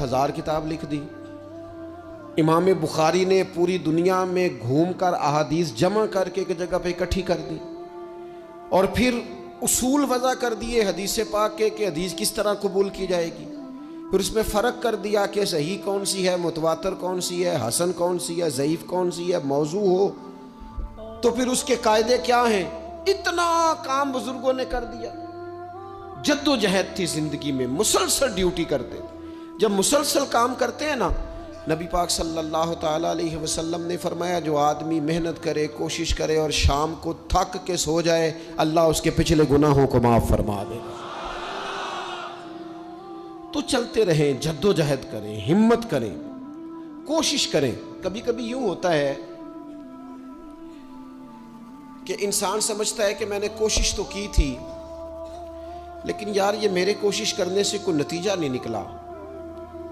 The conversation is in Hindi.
1000 किताब लिख दी। इमाम बुखारी ने पूरी दुनिया में घूमकर अहादीस जमा करके एक जगह पे इकट्ठी कर दी और फिर उसूल वज़ा कर दिए हदीस पाक के कि हदीस किस तरह कबूल की जाएगी। फिर उसमें फ़र्क कर दिया कि सही कौन सी है, मुतवातर कौन सी है, हसन कौन सी है, ज़ईफ़ कौन सी है, मौजू हो तो फिर उसके कायदे क्या हैं। इतना काम बुजुर्गों ने कर दिया। जद्दोजहद थी ज़िंदगी में, मुसलसल ड्यूटी करते थे। जब मुसलसल काम करते हैं ना, नबी पाक सल्लल्लाहु ताला अलैहि वसल्लम ने फरमाया जो आदमी मेहनत करे, कोशिश करे और शाम को थक के सो जाए, अल्लाह उसके पिछले गुनाहों को माफ़ फरमा देगा। तो चलते रहें, जद्दोजहद करें, हिम्मत करें, कोशिश करें। कभी कभी यूं होता है कि इंसान समझता है कि मैंने कोशिश तो की थी, लेकिन यार ये मेरे कोशिश करने से कोई नतीजा नहीं निकला।